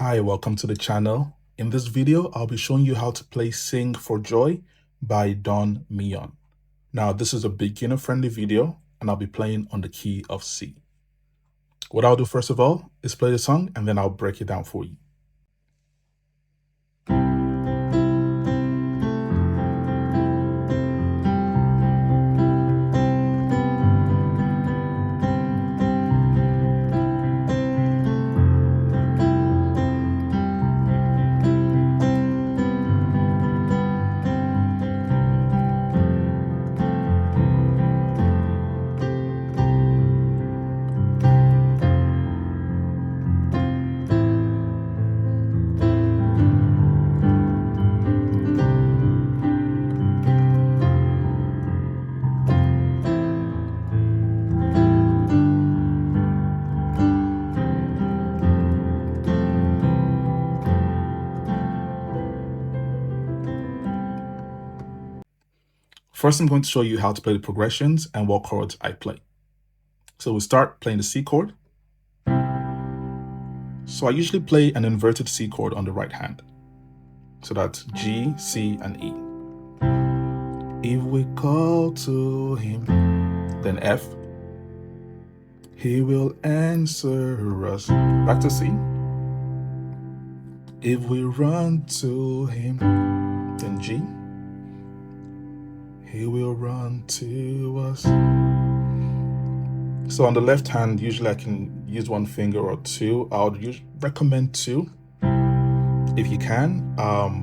Hi, welcome to the channel. In this video, I'll be showing you how to play Sing for Joy by Don Moen. Now, this is a beginner-friendly video, and I'll be playing on the key of C. What I'll do first of all is play the song, and then I'll break it down for you. First, I'm going to show you how to play the progressions and what chords I play. So we'll start playing the C chord. So I usually play an inverted C chord on the right hand. So that's G, C, and E. If we call to him, then F, he will answer us. Back to C. If we run to him, then G, he will run to us. So on the left hand, usually I can use one finger or two. I would recommend two if you can.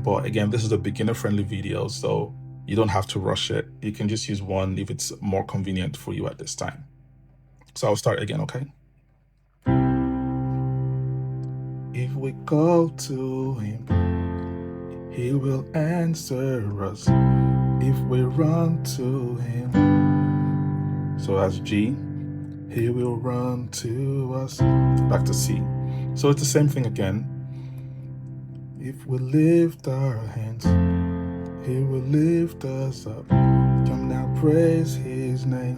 But again, this is a beginner-friendly video, so you don't have to rush it. You can just use one if it's more convenient for you at this time. So I'll start again, okay? If we call to him, he will answer us. If we run to him, so that's G, he will run to us. Back to C. So it's the same thing again. If we lift our hands, he will lift us up. Come now, praise his name,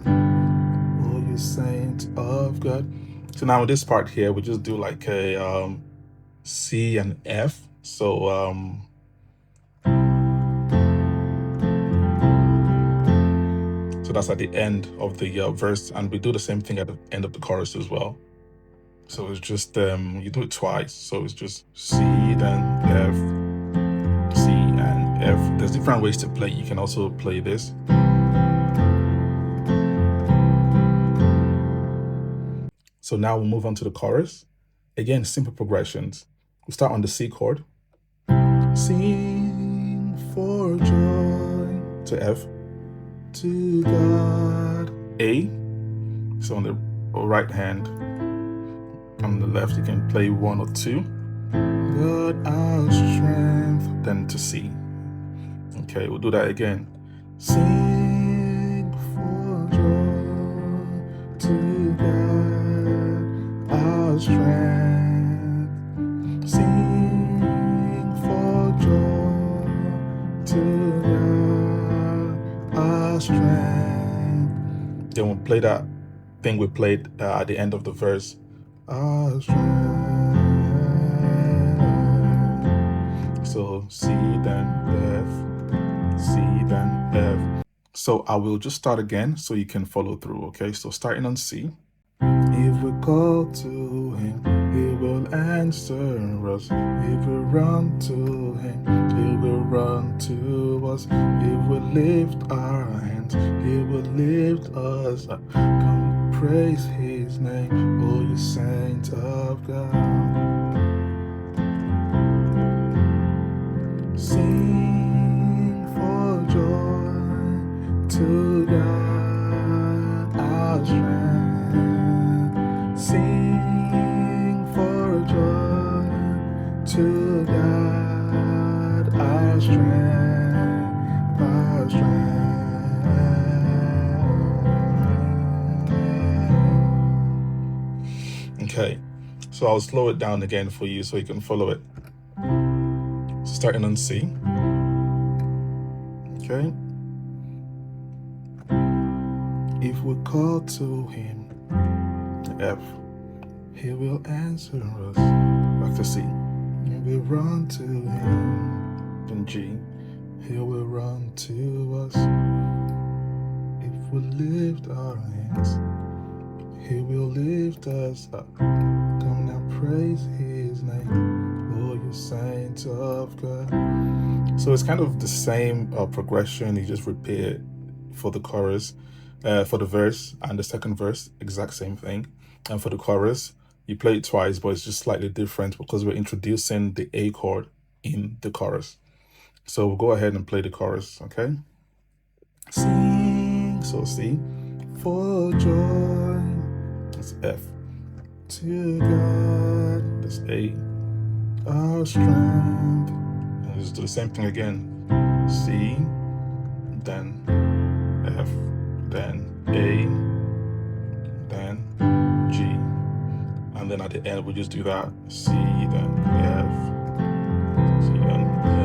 all you saints of God. So now with this part here, we just do like a C and F. So so that's at the end of the verse, and we do the same thing at the end of the chorus as well. So it's just you do it twice. So it's just C, then F, C, and F. There's different ways to play. You can also play this. So now we'll move on to the chorus. Again, simple progressions. We start on the C chord. Sing for joy to F, to God, A. So on the right hand, on the left, you can play one or two. God, our strength, then to C. Okay, we'll do that again. Sing for joy to God, our strength. Sing for joy to God, our strength. Then we'll play that thing we played at the end of the verse. Our strength. So C, then F, C, then F. So I will just start again so you can follow through, okay? So starting on C. If we call to him, he will answer us. If we run to him, he will run to us. If we lift our hands, he will lift us up. Come praise his name, all you saints of God. Sing for joy to God, our strength. Sing for joy to God, our strength, our strength. Okay, so I'll slow it down again for you so you can follow it. Starting on C. Okay. If we call to him, F, he will answer us. Back to C. If we run to him, then G, he will run to us. If we lift our hands, he will lift us up. Come now, praise his name, oh you saints of God. So it's kind of the same progression. You just repeat it for the chorus, for the verse and the second verse, exact same thing. And for the chorus, you play it twice, but it's just slightly different because we're introducing the A chord in the chorus. So we'll go ahead and play the chorus, okay? Sing, so C, for joy, that's F. To God, that's A, our strength. And just do the same thing again. C, then F, then A, then G. And then at the end, we just do that. C, then F, C, then F.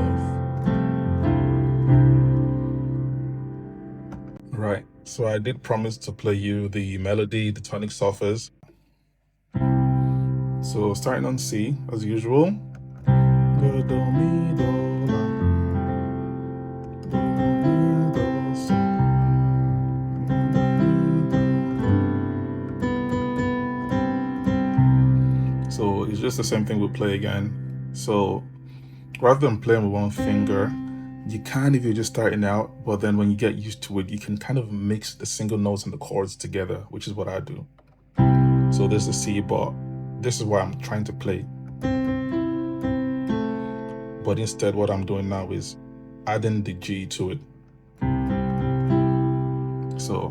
Right, so I did promise to play you the melody, the tonic solfege. So starting on C, as usual. Do, do, mi, do, la. Do, mi, do, so. So it's just the same thing we play again. So rather than playing with one finger, you can if you're just starting out, but then when you get used to it, you can kind of mix the single notes and the chords together, which is what I do. So this is C, but this is what I'm trying to play. But instead, what I'm doing now is adding the G to it. So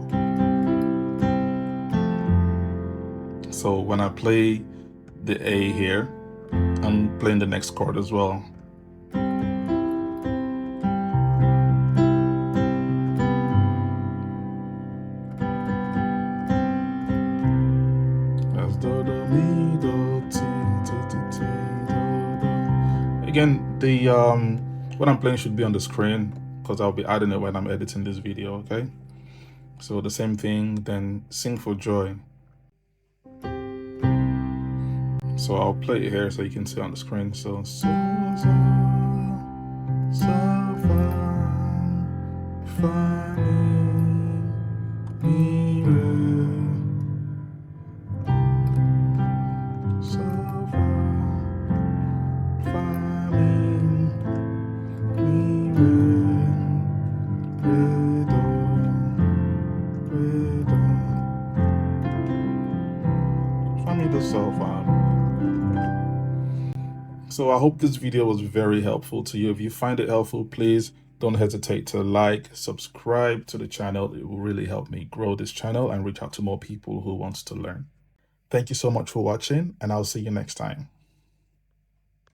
when I play the A here, I'm playing the next chord as well. That's do, do, mi, do, ti, ti, ti, ti, do, do. Again, the what I'm playing should be on the screen because I'll be adding it when I'm editing this video, okay? So the same thing, then sing for joy. So I'll play it here so you can see on the screen. So far, So I hope this video was very helpful to you. If you find it helpful, please don't hesitate to like, subscribe to the channel. It will really help me grow this channel and reach out to more people who wants to learn. Thank you so much for watching, and I'll see you next time.